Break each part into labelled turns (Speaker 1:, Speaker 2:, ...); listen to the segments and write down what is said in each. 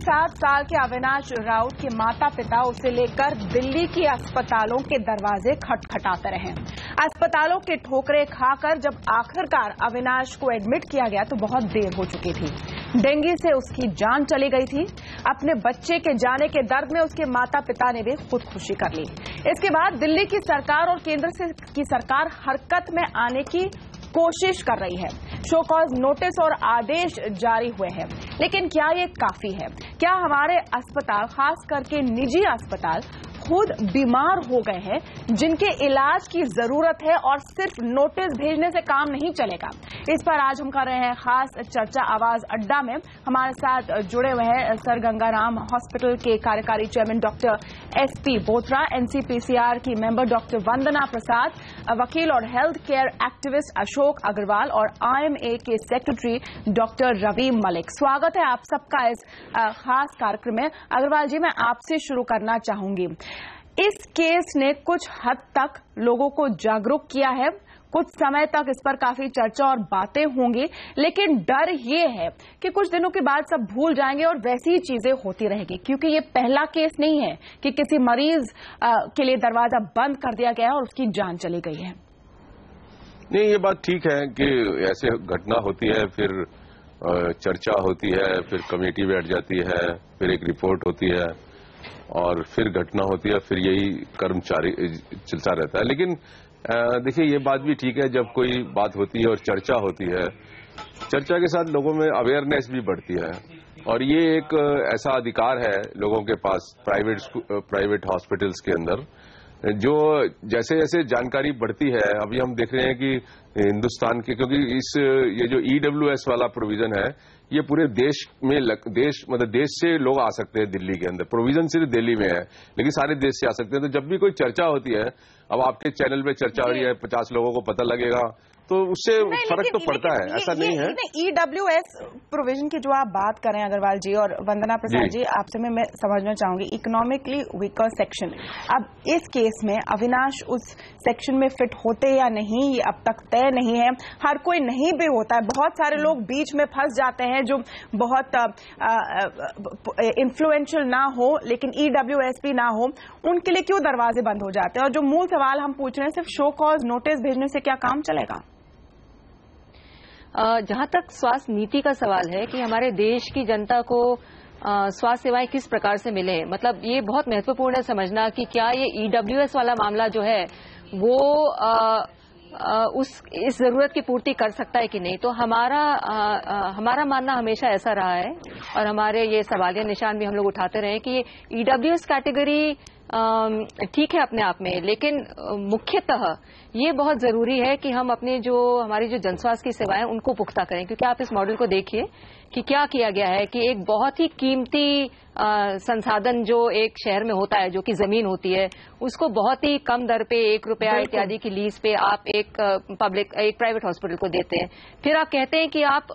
Speaker 1: 7 साल के अविनाश राउत के माता पिता उसे लेकर दिल्ली के अस्पतालों के दरवाजे खटखटाते रहे। अस्पतालों के ठोकरे खाकर जब आखिरकार अविनाश को एडमिट किया गया तो बहुत देर हो चुकी थी। डेंगू से उसकी जान चली गई थी। अपने बच्चे के जाने के दर्द में उसके माता पिता ने भी खुदकुशी कर ली। इसके बाद दिल्ली की सरकार और केंद्र की सरकार हरकत में आने की कोशिश कर रही है। शो कॉज नोटिस और आदेश जारी हुए हैं, लेकिन क्या ये काफी है? क्या हमारे अस्पताल, खास करके निजी अस्पताल, खुद बीमार हो गए हैं जिनके इलाज की जरूरत है और सिर्फ नोटिस भेजने से काम नहीं चलेगा? इस पर आज हम कर रहे हैं खास चर्चा आवाज अड्डा में। हमारे साथ जुड़े हुए हैं सर गंगाराम हॉस्पिटल के कार्यकारी chairman doctor SP Bothra, NCPCR की मेंबर डॉक्टर वंदना प्रसाद, वकील और health care activist Ashok Agarwal और IMA के सेक्रेटरी डॉक्टर रवि मलिक। स्वागत है आप सबका इस खास कार्यक्रम में। अग्रवाल जी, मैं आपसे शुरू करना चाहूंगी। इस केस ने कुछ हद तक लोगों को जागरूक किया है, कुछ समय तक इस पर काफी चर्चा और बातें होंगी, लेकिन डर ये है कि कुछ दिनों के बाद सब भूल जाएंगे और वैसी ही चीजें होती रहेगी, क्योंकि ये पहला केस नहीं है कि किसी मरीज के लिए दरवाजा बंद कर दिया गया और उसकी जान चली गई है।
Speaker 2: नहीं, ये बात ठीक है कि ऐसे घटना होती है, फिर चर्चा होती है, फिर कमेटी बैठ जाती है, फिर एक रिपोर्ट होती है और फिर घटना होती है, फिर यही कर्मचारी चलता रहता है। लेकिन देखिए, ये बात भी ठीक है, जब कोई बात होती है और चर्चा होती है, चर्चा के साथ लोगों में अवेयरनेस भी बढ़ती है और ये एक ऐसा अधिकार है लोगों के पास प्राइवेट हॉस्पिटल्स के अंदर, जो जैसे जैसे जानकारी बढ़ती है। अभी हम देख रहे हैं कि हिंदुस्तान के, क्योंकि ये जो EWS वाला प्रोविजन है, ये पूरे देश में देश से लोग आ सकते हैं दिल्ली के अंदर। प्रोविजन सिर्फ दिल्ली में है, लेकिन सारे देश से आ सकते हैं। तो जब भी कोई चर्चा होती है, अब आपके चैनल पे चर्चा हो रही है, 50 लोगों को पता लगेगा, तो उससे फर्क तो पड़ता है, ऐसा नहीं है।
Speaker 1: EWS प्रोविजन की जो आप बात कर रहे हैं अग्रवाल जी और वंदना प्रसाद जी, आपसे मैं समझना चाहूंगी, इकोनॉमिकली वीकर सेक्शन, अब इस केस में अविनाश उस सेक्शन में फिट होते या नहीं, ये अब तक तय नहीं है। हर कोई नहीं भी होता है, बहुत सारे लोग बीच में फंस जाते हैं जो बहुत इन्फ्लुएंशियल ना हो लेकिन EWS भी ना हो, उनके लिए क्यों दरवाजे बंद हो जाते हैं? और जो मूल सवाल हम पूछ रहे हैं, सिर्फ शो कॉज नोटिस भेजने से क्या काम चलेगा?
Speaker 3: जहां तक स्वास्थ्य नीति का सवाल है कि हमारे देश की जनता को स्वास्थ्य सेवाएं किस प्रकार से मिले, मतलब ये बहुत महत्वपूर्ण है समझना कि क्या ये EWS वाला मामला जो है वो इस जरूरत की पूर्ति कर सकता है कि नहीं। तो हमारा मानना हमेशा ऐसा रहा है और हमारे ये सवालिया निशान भी हम लोग उठाते रहे कि EWS कैटेगरी ठीक है अपने आप में, लेकिन मुख्यतः ये बहुत जरूरी है कि हम हमारी जो जनस्वास्थ्य की सेवाएं उनको पुख्ता करें। क्योंकि आप इस मॉडल को देखिए कि क्या किया गया है कि एक बहुत ही कीमती संसाधन जो एक शहर में होता है, जो कि जमीन होती है, उसको बहुत ही कम दर पे, 1 रुपया इत्यादि की लीज पे आप एक प्राइवेट हॉस्पिटल को देते हैं। फिर आप कहते हैं कि आप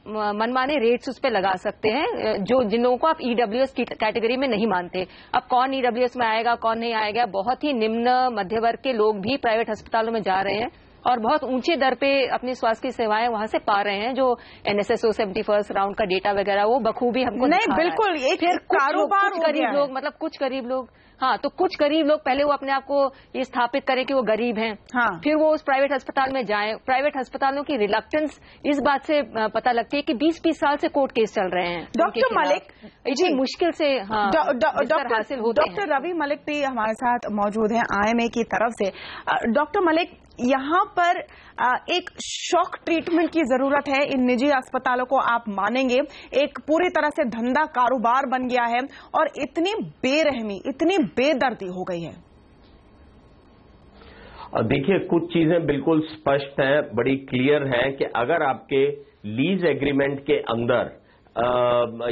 Speaker 3: मनमाने रेट्स उस पे लगा सकते हैं जिन लोगों को आप EWS की कैटेगरी में नहीं मानते। अब कौन EWS में आएगा, कौन नहीं आएगा? बहुत ही निम्न मध्य वर्ग के लोग भी प्राइवेट अस्पतालों में जा रहे हैं और बहुत ऊंचे दर पे अपनी स्वास्थ्य की सेवाएं वहां से पा रहे हैं। जो NSSO 71st राउंड का डेटा वगैरह वो बखूबी हमको
Speaker 1: नहीं, बिल्कुल ये कारोबार
Speaker 3: कुछ गरीब लोग, मतलब कुछ गरीब लोग, हाँ, तो कुछ गरीब लोग पहले वो अपने आप को ये स्थापित करें कि वो गरीब हैं, हाँ, फिर वो उस प्राइवेट अस्पताल में जाएं। प्राइवेट अस्पताल की रिलक्टेंस इस बात से पता लगती है कि 20-20 साल से कोर्ट केस चल रहे हैं।
Speaker 1: डॉक्टर मलिक
Speaker 3: इतनी मुश्किल से हासिल होते हैं।
Speaker 1: डॉक्टर रवि मलिक भी हमारे साथ मौजूद हैं IMA की तरफ से। डॉक्टर मलिक, यहाँ पर एक शॉक ट्रीटमेंट की जरूरत है। इन निजी अस्पतालों को आप मानेंगे एक पूरी तरह से धंधा कारोबार बन गया है और इतनी बेरहमी, इतनी बेदर्दी हो गई है।
Speaker 4: देखिए, कुछ चीजें बिल्कुल स्पष्ट हैं, बड़ी क्लियर है कि अगर आपके लीज एग्रीमेंट के अंदर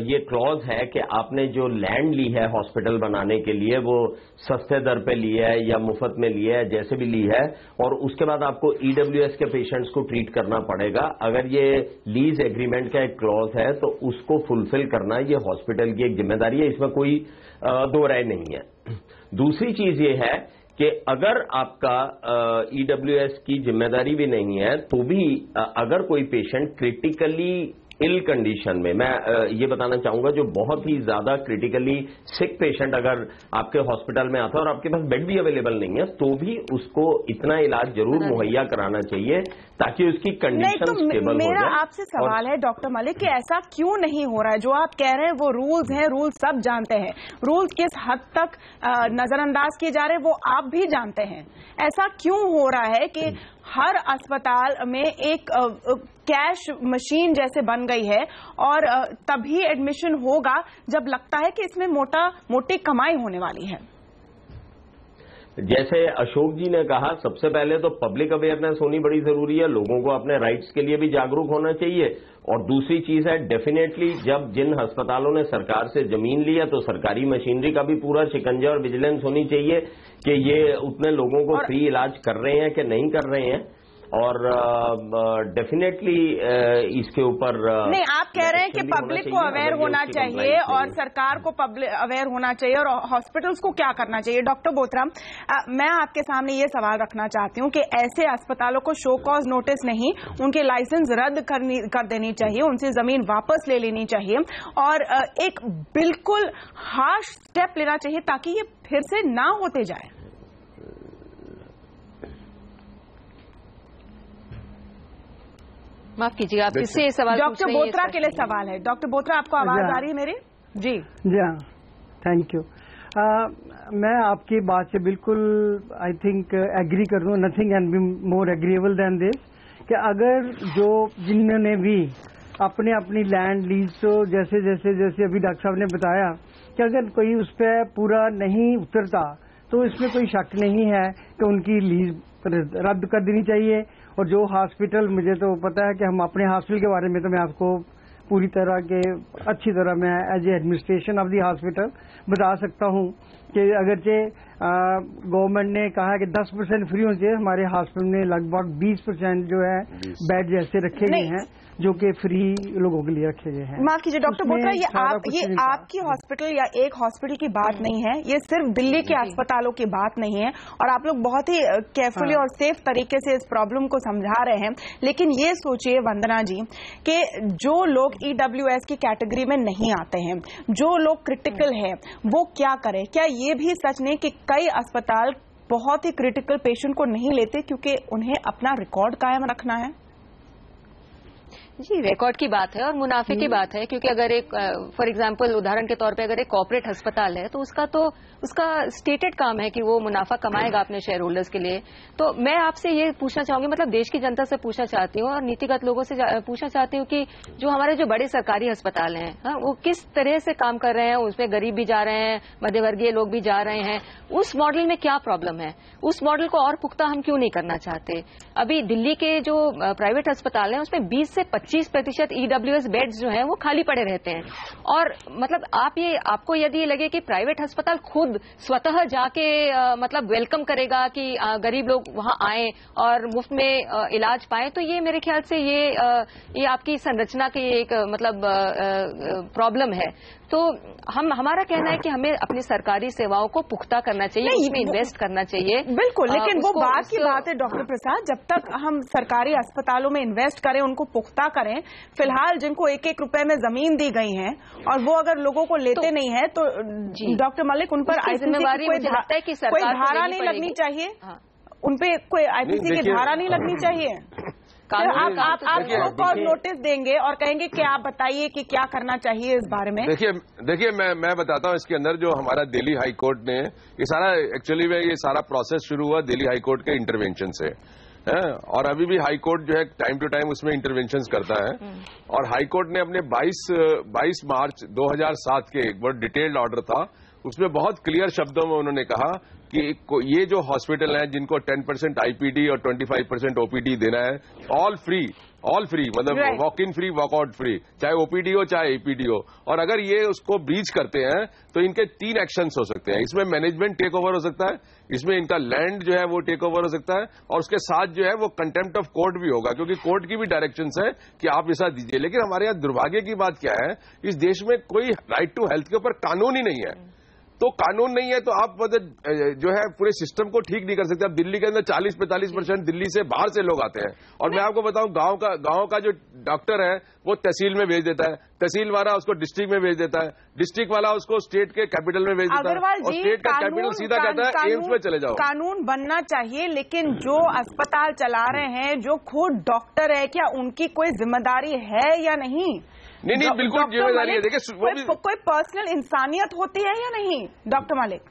Speaker 4: ये क्लॉज है कि आपने जो लैंड ली है हॉस्पिटल बनाने के लिए, वो सस्ते दर पे ली है या मुफ्त में ली है, जैसे भी ली है, और उसके बाद आपको EWS के पेशेंट्स को ट्रीट करना पड़ेगा। अगर ये लीज एग्रीमेंट का एक क्लॉज है तो उसको फुलफिल करना ये हॉस्पिटल की एक जिम्मेदारी है, इसमें कोई दो राय नहीं है। दूसरी चीज ये है कि अगर आपका EWS की जिम्मेदारी भी नहीं है तो भी अगर कोई पेशेंट क्रिटिकली इल कंडीशन में, मैं ये बताना चाहूंगा, जो बहुत ही ज्यादा क्रिटिकली सिक पेशेंट अगर आपके हॉस्पिटल में आता है और आपके पास बेड भी अवेलेबल नहीं है, तो भी उसको इतना इलाज जरूर मुहैया कराना चाहिए ताकि उसकी कंडीशन स्टेबल हो जाए।
Speaker 1: मेरा आपसे सवाल है डॉक्टर मलिक कि ऐसा क्यों नहीं हो रहा है? जो आप कह रहे हैं वो रूल्स हैं, रूल्स सब जानते हैं, रूल्स किस हद तक नजरअंदाज किए जा रहे हैं वो आप भी जानते हैं। ऐसा क्यों हो रहा है कि हर अस्पताल में एक कैश मशीन जैसे बन गई है और तभी एडमिशन होगा जब लगता है कि इसमें मोटी कमाई होने वाली है?
Speaker 4: जैसे अशोक जी ने कहा, सबसे पहले तो पब्लिक अवेयरनेस होनी बड़ी जरूरी है, लोगों को अपने राइट्स के लिए भी जागरूक होना चाहिए। और दूसरी चीज है, डेफिनेटली जब जिन अस्पतालों ने सरकार से जमीन ली है तो सरकारी मशीनरी का भी पूरा शिकंजा और विजिलेंस होनी चाहिए कि ये उतने लोगों को फ्री इलाज कर रहे हैं कि नहीं कर रहे हैं। और डेफिनेटली इसके ऊपर
Speaker 1: नहीं, आप कह रहे हैं कि पब्लिक को अवेयर होना चाहिए और सरकार को अवेयर होना चाहिए और हॉस्पिटल्स को क्या करना चाहिए? डॉक्टर बोथरा, मैं आपके सामने ये सवाल रखना चाहती हूँ कि ऐसे अस्पतालों को शो कॉज नोटिस नहीं, उनके लाइसेंस रद्द कर देनी चाहिए, उनसे जमीन वापस ले लेनी चाहिए और एक बिल्कुल हार्श स्टेप लेना चाहिए ताकि ये फिर से ना होते जाए।
Speaker 3: माफ कीजिएगा, आप किससे सवाल?
Speaker 1: डॉक्टर बोथरा के लिए सवाल है। डॉक्टर बोथरा, आपको आवाज आ रही है मेरी? जी
Speaker 5: हाँ, थैंक यू। मैं आपकी बात से बिल्कुल आई थिंक एग्री कर दूं। Nothing can be more agreeable than this कि अगर जो जिन्होंने भी अपनी लैंड लीज, तो जैसे अभी डॉक्टर साहब ने बताया कि अगर कोई उस पर पूरा नहीं उतरता तो इसमें कोई शक नहीं है कि उनकी लीज रद्द कर देनी चाहिए। और जो हॉस्पिटल, मुझे तो पता है कि हम अपने हॉस्पिटल के बारे में तो मैं आपको पूरी तरह के अच्छी तरह मैं as a administration of the hospital बता सकता हूं कि अगरचे गवर्नमेंट ने कहा कि 10% फ्री होना चाहिए, हमारे हॉस्पिटल में लगभग 20% जो है बेड जैसे रखे गए हैं जो कि फ्री लोगों के लिए रखे गए हैं।
Speaker 1: माफ कीजिए डॉक्टर बोथरा, ये आपकी हॉस्पिटल या एक हॉस्पिटल की बात नहीं है, ये सिर्फ दिल्ली के अस्पतालों की बात नहीं है और आप लोग बहुत ही केयरफुली और सेफ तरीके से इस प्रॉब्लम को समझा रहे हैं। लेकिन ये सोचिए वंदना जी कि जो लोग EWS की कैटेगरी में नहीं आते हैं, जो लोग क्रिटिकल है, वो क्या करें? क्या ये भी सच नहीं कि कई अस्पताल बहुत ही क्रिटिकल पेशेंट को नहीं लेते क्योंकि उन्हें अपना रिकॉर्ड कायम रखना है?
Speaker 3: जी, रिकॉर्ड की बात है और मुनाफे की बात है, क्योंकि अगर एक फॉर एग्जांपल उदाहरण के तौर पे अगर एक कॉर्पोरेट अस्पताल है तो उसका स्टेटेड काम है कि वो मुनाफा कमाएगा अपने शेयर होल्डर्स के लिए। तो मैं आपसे ये पूछना चाहूंगी, मतलब देश की जनता से पूछना चाहती हूँ और नीतिगत लोगों से पूछना चाहती हूँ कि जो हमारे जो बड़े सरकारी अस्पताल हैं वो किस तरह से काम कर रहे हैं, उसमें गरीब भी जा रहे हैं, मध्यवर्गीय लोग भी जा रहे हैं, उस मॉडल में क्या प्रॉब्लम है? उस मॉडल को और पुख्ता हम क्यों नहीं करना चाहते? अभी दिल्ली के जो प्राइवेट अस्पताल हैं उसमें 20 से 25% EWS बेड्स जो हैं वो खाली पड़े रहते हैं। और मतलब आपको यदि ये लगे कि प्राइवेट अस्पताल खुद स्वतः जाके मतलब वेलकम करेगा कि गरीब लोग वहां आए और मुफ्त में इलाज पाएं, तो ये मेरे ख्याल से ये आपकी संरचना की एक मतलब प्रॉब्लम है। तो हमारा कहना है कि हमें अपनी सरकारी सेवाओं को पुख्ता करना चाहिए, उसमें इन्वेस्ट करना चाहिए।
Speaker 1: बिल्कुल, लेकिन वो बात की बात है डॉक्टर प्रसाद, जब तक हम सरकारी अस्पतालों में इन्वेस्ट करें, उनको पुख्ता करें, फिलहाल जिनको 1-1 रुपए में जमीन दी गई है और वो अगर लोगों को लेते नहीं है तो डॉक्टर मलिक उन पर
Speaker 3: जिम्मेवारी कोई
Speaker 1: धारा नहीं लगनी चाहिए, उन पे कोई IPC की धारा नहीं लगनी चाहिए। आप शो कॉज नोटिस देंगे और कहेंगे कि आप बताइए कि क्या करना चाहिए इस बारे में।
Speaker 2: देखिए मैं बताता हूं इसके अंदर जो हमारा दिल्ली हाई कोर्ट ने ये सारा एक्चुअली में ये सारा प्रोसेस शुरू हुआ दिल्ली हाई कोर्ट के इंटरवेंशन से है और अभी भी हाई कोर्ट जो है टाइम टू टाइम उसमें इंटरवेंशंस करता है। और हाई कोर्ट ने अपने 22 मार्च 2007 के एक बहुत डिटेल्ड ऑर्डर था, उसमें बहुत क्लियर शब्दों में उन्होंने कहा कि ये जो हॉस्पिटल हैं जिनको 10% IPD और 25% OPD देना है, ऑल फ्री मतलब walk in free, walk out free, चाहे OPD हो चाहे APD हो। और अगर ये उसको ब्रीच करते हैं तो इनके 3 एक्शंस हो सकते हैं। इसमें मैनेजमेंट टेक ओवर हो सकता है, इसमें इनका लैंड जो है वो टेक ओवर हो सकता है और उसके साथ जो है वो कंटेम्प्ट ऑफ कोर्ट भी होगा, क्योंकि कोर्ट की भी डायरेक्शंस है कि आप ऐसा दीजिए। लेकिन हमारे यहाँ दुर्भाग्य की बात क्या है, इस देश में कोई राइट टू हेल्थ के ऊपर कानून ही नहीं है। तो कानून नहीं है तो आप जो है पूरे सिस्टम को ठीक नहीं कर सकते। अब दिल्ली के अंदर 40-45% दिल्ली से बाहर से लोग आते हैं, और मैं आपको बताऊं गांव का जो डॉक्टर है वो तहसील में भेज देता है, तहसील वाला उसको डिस्ट्रिक्ट में भेज देता है, डिस्ट्रिक्ट वाला उसको स्टेट के कैपिटल में भेज देता है, और स्टेट का कैपिटल सीधा कहता है एम्स में चले जाओ।
Speaker 1: कानून बनना चाहिए, लेकिन जो अस्पताल चला रहे हैं, जो खुद डॉक्टर है, क्या उनकी कोई जिम्मेदारी है या नहीं?
Speaker 2: नहीं, बिल्कुल जिम्मेदारी है। देखिए
Speaker 1: कोई पर्सनल इंसानियत होती है या नहीं डॉक्टर मलिक?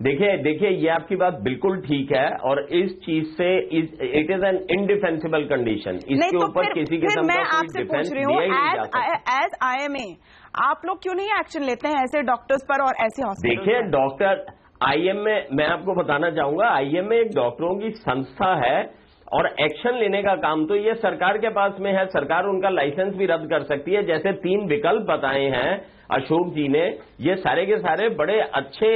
Speaker 4: देखिए ये आपकी बात बिल्कुल ठीक है, और इस चीज से इट इज एन इनडिफेंसिबल कंडीशन। इसके ऊपर किसी किस्म का कोई डिफेंस दिया ही नहीं जा सकता।
Speaker 1: एज IMA आप लोग क्यों नहीं एक्शन लेते हैं ऐसे डॉक्टर्स पर और ऐसे हॉस्पिटल?
Speaker 4: देखिए डॉक्टर IMA, मैं आपको बताना चाहूंगा, IMA एक डॉक्टरों की संस्था है, और एक्शन लेने का काम तो ये सरकार के पास में है। सरकार उनका लाइसेंस भी रद्द कर सकती है। जैसे 3 विकल्प बताए हैं अशोक जी ने, ये सारे के सारे बड़े अच्छे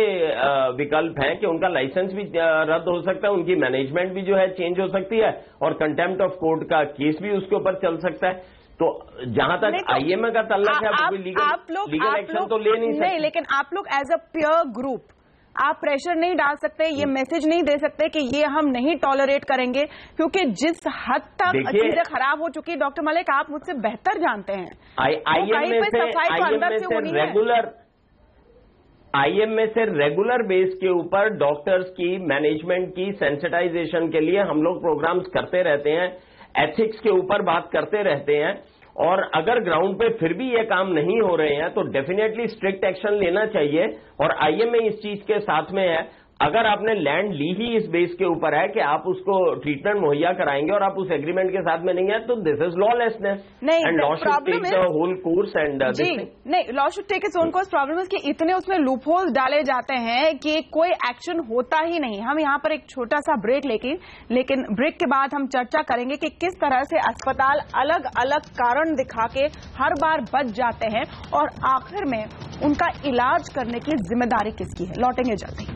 Speaker 4: विकल्प हैं कि उनका लाइसेंस भी रद्द हो सकता है, उनकी मैनेजमेंट भी जो है चेंज हो सकती है, और कंटेम्प्ट ऑफ कोर्ट का केस भी उसके ऊपर चल सकता है। तो जहां तक IMA का तल्लक है, वो लीगल एक्शन तो ले नहीं सकते।
Speaker 1: लेकिन आप लोग एज अ पीयर ग्रुप आप प्रेशर नहीं डाल सकते, ये मैसेज नहीं दे सकते कि ये हम नहीं टॉलरेट करेंगे, क्योंकि जिस हद तक चीजें खराब हो चुकी, डॉक्टर मलिक आप मुझसे बेहतर जानते हैं।
Speaker 4: IMA से रेगुलर बेस के ऊपर डॉक्टर्स की, मैनेजमेंट की सेंसिटाइजेशन के लिए हम लोग प्रोग्राम्स करते रहते हैं, एथिक्स के ऊपर बात करते रहते हैं, और अगर ग्राउंड पे फिर भी ये काम नहीं हो रहे हैं तो डेफिनेटली स्ट्रिक्ट एक्शन लेना चाहिए। और IMA इस चीज के साथ में है। अगर आपने लैंड ली ही इस बेस के ऊपर है कि आप उसको ट्रीटमेंट मुहैया कराएंगे और आप उस एग्रीमेंट के साथ में नहीं है, तो this is lawlessness and law should take the whole course and
Speaker 1: नहीं, law should take its own course. Problem है कि इतने उसमें लूप होल्स डाले जाते हैं कि कोई एक्शन होता ही नहीं। हम यहाँ पर एक छोटा सा ब्रेक लेकिन ब्रेक के बाद हम चर्चा करेंगे कि किस तरह से अस्पताल अलग अलग कारण दिखा के हर बार बच जाते हैं, और आखिर में उनका इलाज करने की जिम्मेदारी किसकी है। लौटेंगे जल्दी।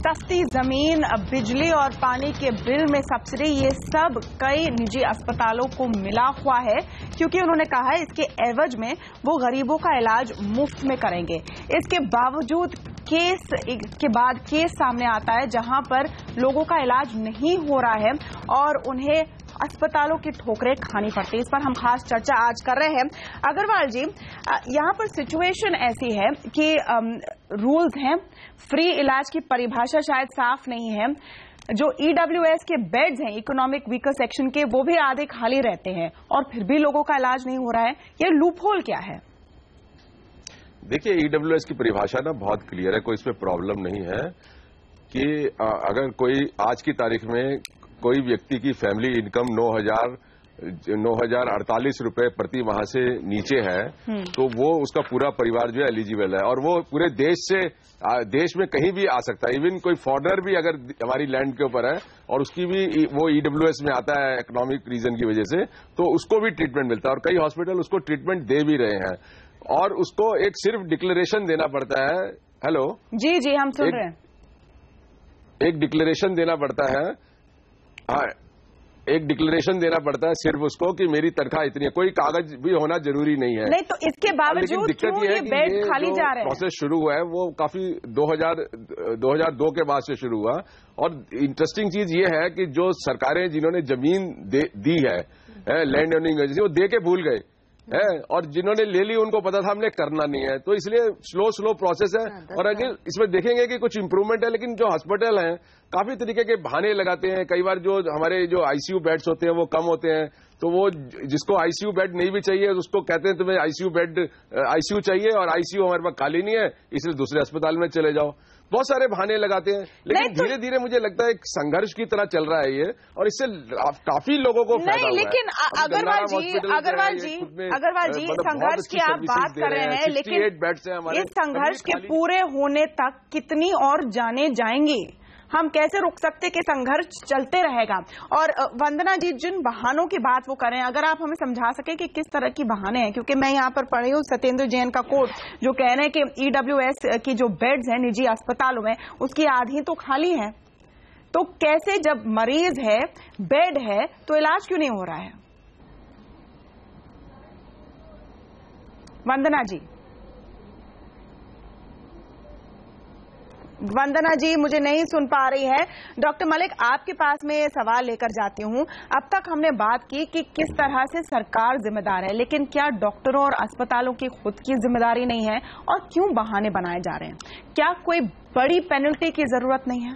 Speaker 1: सस्ती जमीन, बिजली और पानी के बिल में सब्सिडी, ये सब कई निजी अस्पतालों को मिला हुआ है, क्योंकि उन्होंने कहा है इसके एवज में वो गरीबों का इलाज मुफ्त में करेंगे। इसके बावजूद केस सामने आता है जहां पर लोगों का इलाज नहीं हो रहा है और उन्हें अस्पतालों की ठोकरें खानी पड़ती है। इस पर हम खास चर्चा आज कर रहे हैं। अग्रवाल जी, यहाँ पर सिचुएशन ऐसी है कि रूल्स हैं, फ्री इलाज की परिभाषा शायद साफ नहीं है, जो EWS के बेड्स हैं इकोनॉमिक वीकर सेक्शन के, वो भी आधे खाली रहते हैं, और फिर भी लोगों का इलाज नहीं हो रहा है। ये लूपहोल क्या है?
Speaker 2: देखिए, EWS की परिभाषा ना बहुत क्लियर है, कोई इसमें प्रॉब्लम नहीं है कि अगर कोई आज की तारीख में कोई व्यक्ति की फैमिली इनकम 9,048 रुपए प्रति माह से नीचे है, तो वो उसका पूरा परिवार जो है एलिजिबल है, और वो पूरे देश में कहीं भी आ सकता है। इवन कोई फॉरेनर भी अगर हमारी लैंड के ऊपर है और उसकी भी वो EWS में आता है इकोनॉमिक रीजन की वजह से, तो उसको भी ट्रीटमेंट मिलता है, और कई हॉस्पिटल उसको ट्रीटमेंट दे भी रहे हैं, और उसको एक सिर्फ डिक्लेरेशन देना पड़ता है। हेलो
Speaker 1: जी हम सुन रहे हैं।
Speaker 2: एक डिक्लेरेशन देना पड़ता है, हाँ, एक डिक्लेरेशन देना पड़ता है सिर्फ उसको कि मेरी तनख्वाह इतनी है, कोई कागज भी होना जरूरी नहीं है।
Speaker 1: नहीं, तो इसके बावजूद
Speaker 2: दिक्कत ये है कि बेड खाली जा रहे हैं। प्रोसेस शुरू हुआ है वो काफी 2002 के बाद से शुरू हुआ, और इंटरेस्टिंग चीज ये है कि जो सरकारें जिन्होंने जमीन दी है लैंड ओनिंग एजेंसी, वो दे के भूल गए है, और जिन्होंने ले ली उनको पता था हमने करना नहीं है, तो इसलिए स्लो प्रोसेस है। और अगर इसमें देखेंगे कि कुछ इंप्रूवमेंट है, लेकिन जो हॉस्पिटल हैं काफी तरीके के बहाने लगाते हैं। कई बार जो हमारे जो ICU बेड्स होते हैं वो कम होते हैं, तो वो जिसको ICU बेड नहीं भी चाहिए उसको कहते हैं तुम्हें ICU चाहिए और ICU हमारे पास खाली नहीं है, इसलिए दूसरे अस्पताल में चले जाओ। बहुत सारे बहाने लगाते हैं, लेकिन धीरे धीरे मुझे लगता है एक संघर्ष की तरह चल रहा है ये, और इससे काफी लोगों को फायदा हुआ है।
Speaker 1: लेकिन अग्रवाल जी संघर्ष की आप बात कर रहे हैं, लेकिन इस संघर्ष के पूरे होने तक कितनी और जाने जाएंगी? हम कैसे रुक सकते कि संघर्ष चलते रहेगा? और वंदना जी, जिन बहानों की बात वो कर रहे हैं, अगर आप हमें समझा सके कि किस तरह की बहाने हैं, क्योंकि मैं यहाँ पर पढ़ी हूँ सत्येंद्र जैन का कोट जो कह रहे हैं कि EWS की जो बेड्स हैं निजी अस्पतालों में, उसकी आधी तो खाली है। तो कैसे जब मरीज है, बेड है, तो इलाज क्यों नहीं हो रहा है? वंदना जी मुझे नहीं सुन पा रही है। डॉक्टर मलिक, आपके पास में ये सवाल लेकर जाती हूं। अब तक हमने बात की कि किस तरह से सरकार जिम्मेदार है, लेकिन क्या डॉक्टरों और अस्पतालों की खुद की जिम्मेदारी नहीं है? और क्यों बहाने बनाए जा रहे हैं? क्या कोई बड़ी पेनल्टी की जरूरत नहीं है?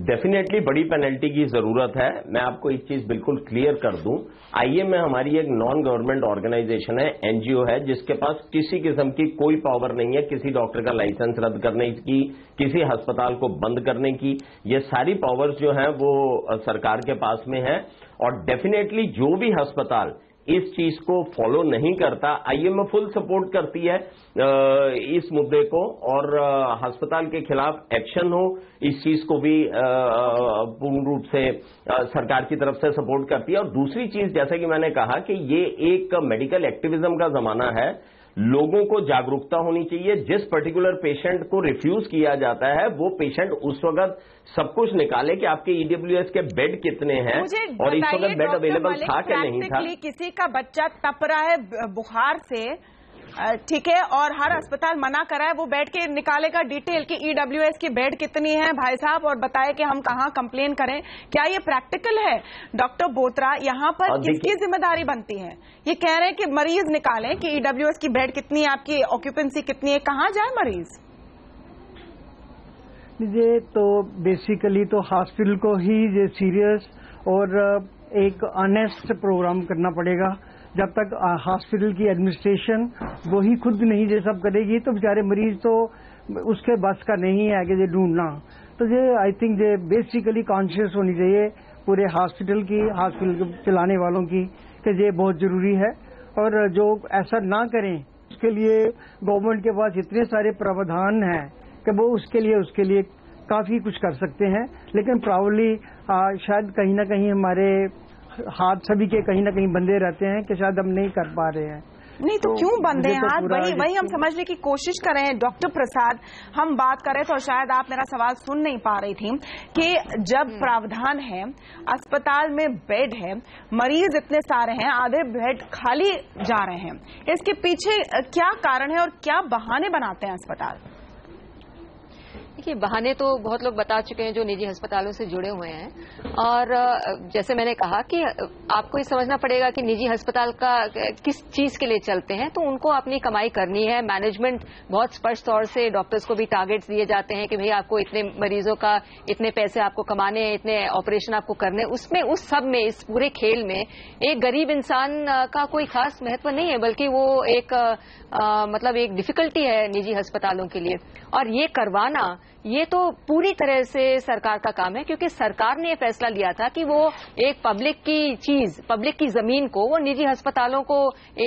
Speaker 4: डेफिनेटली बड़ी पेनल्टी की जरूरत है। मैं आपको एक चीज बिल्कुल क्लियर कर दूं, आईएम में हमारी एक नॉन गवर्नमेंट ऑर्गेनाइजेशन है, एनजीओ है, जिसके पास किसी किस्म की कोई पावर नहीं है किसी डॉक्टर का लाइसेंस रद्द करने की, किसी अस्पताल को बंद करने की। ये सारी पावर्स जो हैं वो सरकार के पास में है। और डेफिनेटली जो भी अस्पताल इस चीज को फॉलो नहीं करता, आईएम फुल सपोर्ट करती है इस मुद्दे को, और अस्पताल के खिलाफ एक्शन हो, इस चीज को भी पूर्ण रूप से सरकार की तरफ से सपोर्ट करती है। और दूसरी चीज, जैसे कि मैंने कहा कि ये एक मेडिकल एक्टिविज्म का जमाना है, लोगों को जागरूकता होनी चाहिए। जिस पर्टिकुलर पेशेंट को रिफ्यूज किया जाता है वो पेशेंट उस वक्त सब कुछ निकाले कि आपके ईडब्ल्यूएस के बेड कितने हैं और इस वक्त बेड अवेलेबल था कि नहीं था।
Speaker 1: किसी का बच्चा तप रहा है बुखार से, ठीक है, और हर अस्पताल मना करा है, वो बैठ के निकालेगा डिटेल कि ईडब्ल्यूएस की बेड कितनी है भाई साहब, और बताए कि हम कहां कंप्लेन करें। क्या ये प्रैक्टिकल है? डॉक्टर बोत्रा, यहाँ पर किसकी जिम्मेदारी बनती है? ये कह रहे हैं कि मरीज निकालें कि ईडब्ल्यूएस की बेड कितनी है, आपकी ऑक्यूपेंसी कितनी है, कहां जाए मरीज?
Speaker 5: ये तो बेसिकली तो हॉस्पिटल को ही ये सीरियस और एक ऑनेस्ट प्रोग्राम करना पड़ेगा। जब तक हॉस्पिटल की एडमिनिस्ट्रेशन वही खुद नहीं ये सब करेगी तो बेचारे मरीज तो उसके बस का नहीं है आगे ये ढूंढना। तो ये आई थिंक ये बेसिकली कॉन्शियस होनी चाहिए पूरे हॉस्पिटल चलाने वालों की कि ये बहुत जरूरी है, और जो ऐसा ना करें उसके लिए गवर्नमेंट के पास इतने सारे प्रावधान हैं कि वो उसके लिए काफी कुछ कर सकते हैं। लेकिन प्रॉब्ली शायद कहीं ना कहीं हमारे हाथ सभी के कहीं ना कहीं बंधे रहते हैं कि शायद हम नहीं कर पा रहे हैं।
Speaker 1: नहीं तो क्यों बंधे हैं हाथ? वही हम समझने की कोशिश कर रहे हैं। डॉक्टर प्रसाद, हम बात कर रहे थे और शायद आप मेरा सवाल सुन नहीं पा रही थी कि जब प्रावधान है, अस्पताल में बेड है, मरीज इतने सारे हैं, आधे बेड खाली जा रहे हैं, इसके पीछे क्या कारण है और क्या बहाने बनाते हैं अस्पताल?
Speaker 3: देखिए, बहाने तो बहुत लोग बता चुके हैं जो निजी अस्पतालों से जुड़े हुए हैं। और जैसे मैंने कहा कि आपको ये समझना पड़ेगा कि निजी अस्पताल का किस चीज के लिए चलते हैं, तो उनको अपनी कमाई करनी है। मैनेजमेंट बहुत स्पष्ट तौर से डॉक्टर्स को भी टारगेट्स दिए जाते हैं कि भाई आपको इतने मरीजों का इतने पैसे आपको कमाने हैं, इतने ऑपरेशन आपको करने। उसमें उस सब में, इस पूरे खेल में एक गरीब इंसान का कोई खास महत्व नहीं है, बल्कि वो एक मतलब एक डिफिकल्टी है निजी अस्पतालों के लिए। और ये करवाना, ये तो पूरी तरह से सरकार का काम है, क्योंकि सरकार ने ये फैसला लिया था कि वो एक पब्लिक की चीज, पब्लिक की जमीन को वो निजी अस्पतालों को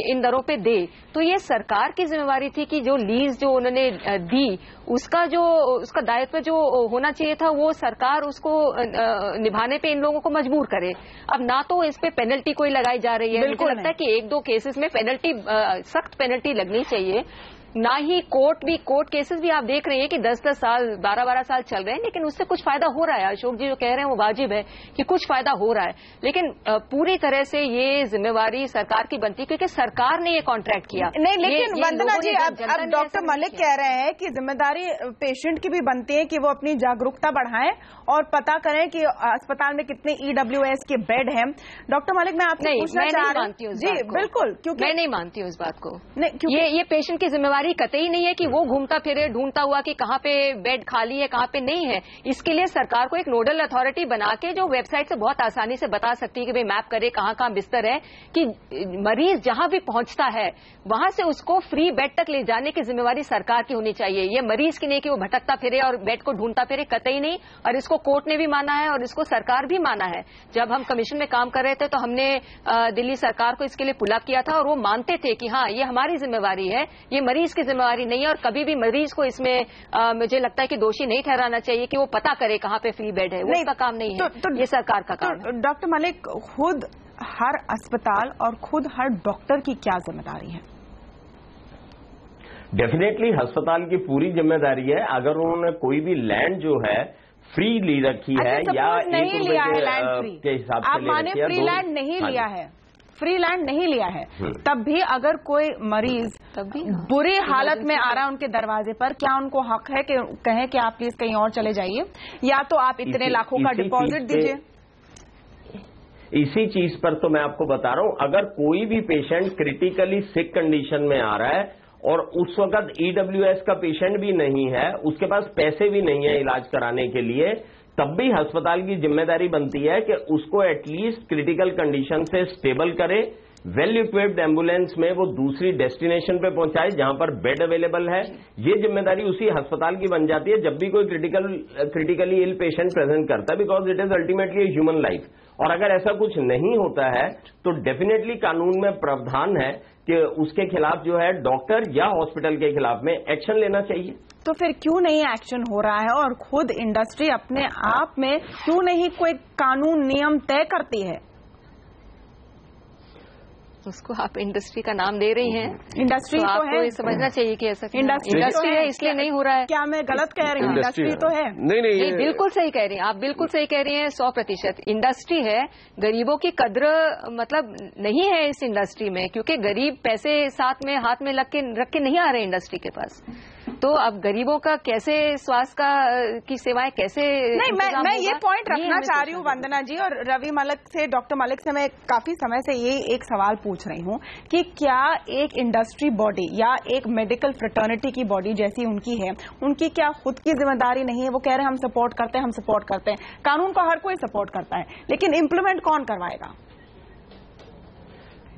Speaker 3: इन दरों पे दे। तो ये सरकार की जिम्मेवारी थी कि जो लीज जो उन्होंने दी उसका दायित्व जो होना चाहिए था वो सरकार उसको निभाने पे इन लोगों को मजबूर करे। अब ना तो इस पे पेनल्टी कोई लगाई जा रही है, मुझे लगता है कि एक दो केसेस में पेनल्टी, सख्त पेनल्टी लगनी चाहिए। ना ही कोर्ट केसेस भी आप देख रहे हैं कि 10-10 साल 12-12 साल चल रहे हैं, लेकिन उससे कुछ फायदा हो रहा है। अशोक जी जो कह रहे हैं वो वाजिब है कि कुछ फायदा हो रहा है, लेकिन पूरी तरह से ये जिम्मेवारी सरकार की बनती है, क्योंकि सरकार ने ये कॉन्ट्रैक्ट किया।
Speaker 1: नहीं, लेकिन वंदना जी, अब डॉक्टर मलिक कह रहे हैं कि जिम्मेदारी पेशेंट की भी बनती है कि वो अपनी जागरूकता बढ़ाएं और पता करें कि अस्पताल में कितने ईडब्ल्यूएस के बेड हैं। डॉक्टर मलिक, मैं आपसे पूछना चाह रही हूँ। जी बिल्कुल, क्योंकि
Speaker 3: मैं नहीं मानती हूँ इस बात को। ये पेशेंट की जिम्मेवारी कतई नहीं है कि वो घूमता फिरे ढूंढता हुआ कि कहां पे बेड खाली है, कहां पे नहीं है। इसके लिए सरकार को एक नोडल अथॉरिटी बना के, जो वेबसाइट से बहुत आसानी से बता सकती है कि भाई मैप करे कहां कहां बिस्तर है, कि मरीज जहां भी पहुंचता है वहां से उसको फ्री बेड तक ले जाने की जिम्मेवारी सरकार की होनी चाहिए। ये मरीज की नहीं कि वो भटकता फिरे और बेड को ढूंढता फिरे, कतई नहीं। और इसको कोर्ट ने भी माना है और इसको सरकार भी माना है। जब हम कमीशन में काम कर रहे थे तो हमने दिल्ली सरकार को इसके लिए पुल अप किया था और वो मानते थे कि हाँ, ये हमारी जिम्मेवारी है, ये मरीज की जिम्मेवारी नहीं है। और कभी भी मरीज को इसमें मुझे लगता है कि दोषी नहीं ठहराना चाहिए कि वो पता करे कहां पे फ्री बेड है। वो उसका काम नहीं है, ये सरकार का काम है।
Speaker 1: डॉक्टर मलिक, खुद हर अस्पताल और खुद हर डॉक्टर की क्या जिम्मेदारी है?
Speaker 4: डेफिनेटली अस्पताल की पूरी जिम्मेदारी है। अगर उन्होंने कोई भी लैंड जो है फ्री ली रखी है या
Speaker 1: नहीं लिया है लैंड फ्री
Speaker 4: के हिसाब से
Speaker 1: आप माने फ्री लैंड नहीं लिया है, फ्री लैंड नहीं लिया है, तब भी अगर कोई मरीज
Speaker 3: तब भी
Speaker 1: बुरी हालत में आ रहा है उनके दरवाजे पर, क्या उनको हक है कि कहें कि आप प्लीज कहीं और चले जाइए, या तो आप इतने लाखों का डिपॉजिट दीजिए?
Speaker 4: इसी चीज पर तो मैं आपको बता रहा हूं, अगर कोई भी पेशेंट क्रिटिकली सिक कंडीशन में आ रहा है और उस वक्त ईडब्ल्यूएस का पेशेंट भी नहीं है, उसके पास पैसे भी नहीं है इलाज कराने के लिए, तब भी अस्पताल की जिम्मेदारी बनती है कि उसको एटलीस्ट क्रिटिकल कंडीशन से स्टेबल करे, वेल इक्विप्ड एम्बुलेंस में वो दूसरी डेस्टिनेशन पे पहुंचाए जहां पर बेड अवेलेबल है। ये जिम्मेदारी उसी अस्पताल की बन जाती है जब भी कोई क्रिटिकली इल पेशेंट प्रेजेंट करता है, because it is ultimately a human life. और अगर ऐसा कुछ नहीं होता है तो डेफिनेटली कानून में प्रावधान है कि उसके खिलाफ जो है डॉक्टर या हॉस्पिटल के खिलाफ में एक्शन लेना चाहिए।
Speaker 1: तो फिर क्यों नहीं एक्शन हो रहा है और खुद इंडस्ट्री अपने आप में क्यों नहीं कोई कानून नियम तय करती है?
Speaker 3: उसको आप इंडस्ट्री का नाम दे रही हैं,
Speaker 1: इंडस्ट्री तो
Speaker 3: आपको
Speaker 1: है,
Speaker 3: ये समझना चाहिए कि ऐसा
Speaker 1: इंडस्ट्री
Speaker 3: है इसलिए नहीं हो रहा है।
Speaker 1: क्या मैं गलत कह रही हूँ? इंडस्ट्री तो है।
Speaker 3: नहीं, बिल्कुल सही कह रही हैं आप, बिल्कुल सही कह रही हैं, 100% इंडस्ट्री है। गरीबों की कद्र मतलब नहीं है इस इंडस्ट्री में, क्योंकि गरीब पैसे साथ में हाथ में रख के नहीं आ रहे इंडस्ट्री के पास। तो अब गरीबों का कैसे स्वास्थ्य की सेवाएं कैसे
Speaker 1: नहीं, मैं ये पॉइंट रखना चाह रही हूँ वंदना जी, और रवि मलिक से, डॉक्टर मलिक से मैं काफी समय से ये एक सवाल पूछ रही हूँ कि क्या एक इंडस्ट्री बॉडी या एक मेडिकल फ्रेटर्निटी की बॉडी जैसी उनकी है, उनकी क्या खुद की जिम्मेदारी नहीं है? वो कह रहे हैं हम सपोर्ट करते हैं, कानून को हर कोई सपोर्ट करता है, लेकिन इम्प्लीमेंट कौन करवाएगा?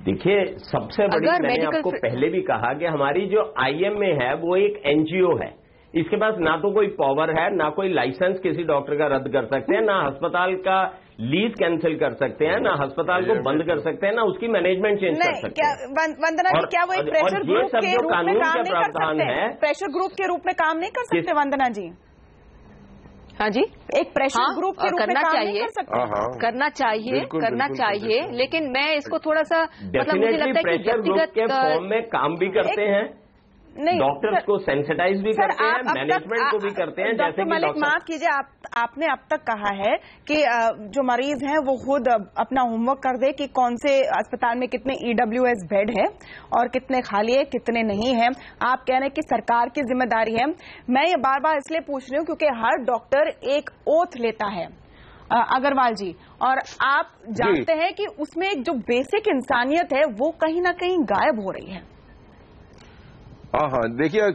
Speaker 4: देखिए, सबसे बड़ी मैंने आपको पहले भी कहा कि हमारी जो आईएमए है वो एक एनजीओ है, इसके पास ना तो कोई पावर है, ना कोई लाइसेंस किसी डॉक्टर का रद्द कर सकते हैं, ना अस्पताल का लीज कैंसिल कर सकते हैं, ना अस्पताल को बंद कर सकते हैं, ना उसकी मैनेजमेंट चेंज कर सकते हैं।
Speaker 1: वंदना जी, क्या वो एक प्रेशर ग्रुप के रूप में काम नहीं कर सकते? प्रेशर ग्रुप के रूप में काम नहीं कर सकते वंदना जी?
Speaker 3: हाँ जी,
Speaker 1: एक प्रेशर ग्रुप के रूप में काम नहीं कर सकते?
Speaker 3: करना चाहिए, लेकिन मैं इसको थोड़ा सा मतलब मुझे लगता है कि व्यक्तिगत
Speaker 4: के फॉर्म में काम भी करते हैं,
Speaker 1: नहीं,
Speaker 4: डॉक्टर्स को सेंसिटाइज भी करते हैं, मैनेजमेंट को भी करते हैं। जैसे
Speaker 1: मलिक, माफ कीजिए, आपने अब तक कहा है कि जो मरीज हैं वो खुद अपना होमवर्क कर दे कि कौन से अस्पताल में कितने ईडब्ल्यूएस बेड है और कितने खाली है, कितने नहीं है। आप कह रहे हैं कि सरकार की जिम्मेदारी है। मैं ये बार बार इसलिए पूछ रही हूँ क्योंकि हर डॉक्टर एक ओथ लेता है, अग्रवाल जी, और आप जानते हैं कि उसमें एक जो बेसिक इंसानियत है वो कहीं ना कहीं गायब हो रही है।
Speaker 2: हाँ, देखिए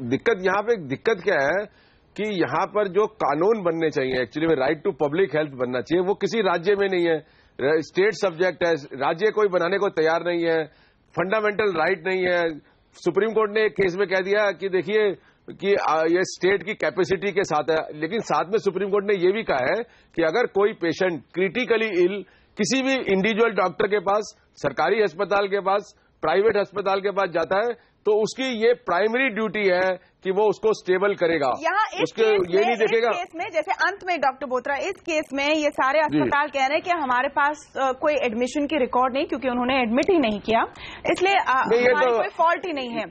Speaker 2: दिक्कत क्या है कि यहाँ पर जो कानून बनने चाहिए, एक्चुअली में राइट टू पब्लिक हेल्थ बनना चाहिए, वो किसी राज्य में नहीं है, स्टेट सब्जेक्ट है, राज्य कोई बनाने को तैयार नहीं है, फंडामेंटल राइट नहीं है। सुप्रीम कोर्ट ने एक केस में कह दिया कि देखिए कि ये स्टेट की कैपेसिटी के साथ है, लेकिन साथ में सुप्रीम कोर्ट ने ये भी कहा है कि अगर कोई पेशेंट क्रिटिकली इल किसी भी इंडिविजुअल डॉक्टर के पास, सरकारी अस्पताल के पास, प्राइवेट अस्पताल के पास जाता है तो उसकी ये प्राइमरी ड्यूटी है कि वो उसको स्टेबल करेगा, उसके ये नहीं देखेगा।
Speaker 1: इस केस में जैसे अंत में डॉक्टर बोत्रा, इस केस में ये सारे अस्पताल कह रहे हैं कि हमारे पास कोई एडमिशन की रिकॉर्ड नहीं, क्योंकि उन्होंने एडमिट ही नहीं किया, इसलिए हमारी कोई फॉल्ट ही नहीं है।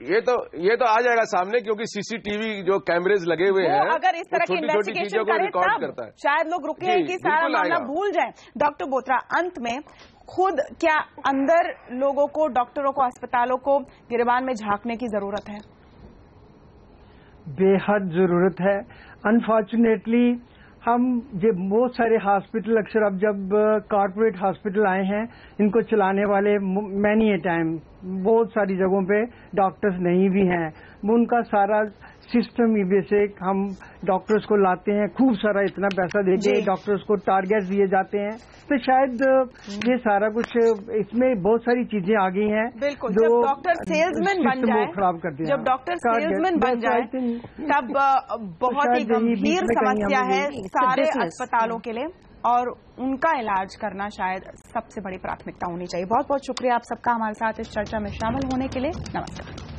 Speaker 2: ये तो आ जाएगा सामने, क्योंकि सीसीटीवी जो कैमरेज लगे हुए हैं,
Speaker 1: अगर इस तरह की इन्वेस्टिगेशन करें तब शायद लोग रुके कि सारा मामला भूल जाए। डॉक्टर बोत्रा, अंत में खुद क्या अंदर लोगों को, डॉक्टरों को, अस्पतालों को गिरबान में झांकने की जरूरत है?
Speaker 5: बेहद जरूरत है। अनफॉर्चुनेटली हम ये बहुत सारे हॉस्पिटल, अक्सर अब जब कॉर्पोरेट हॉस्पिटल आए हैं, इनको चलाने वाले मैनी ए टाइम बहुत सारी जगहों पे डॉक्टर्स नहीं भी हैं। उनका सारा सिस्टम बेसिक, हम डॉक्टर्स को लाते हैं, खूब सारा इतना पैसा देके डॉक्टर्स को टारगेट दिए जाते हैं, तो शायद ये सारा कुछ, इसमें बहुत सारी चीजें आ गई हैं।
Speaker 1: बिल्कुल, जब डॉक्टर सेल्समैन बन जाए,
Speaker 5: खराब कर दिया,
Speaker 1: जब डॉक्टर सेल्समैन बन जाए तब बहुत ही गंभीर समस्या है सारे अस्पतालों के लिए, और उनका इलाज करना शायद सबसे बड़ी प्राथमिकता होनी चाहिए। बहुत बहुत शुक्रिया आप सबका हमारे साथ इस चर्चा में शामिल होने के लिए। नमस्कार।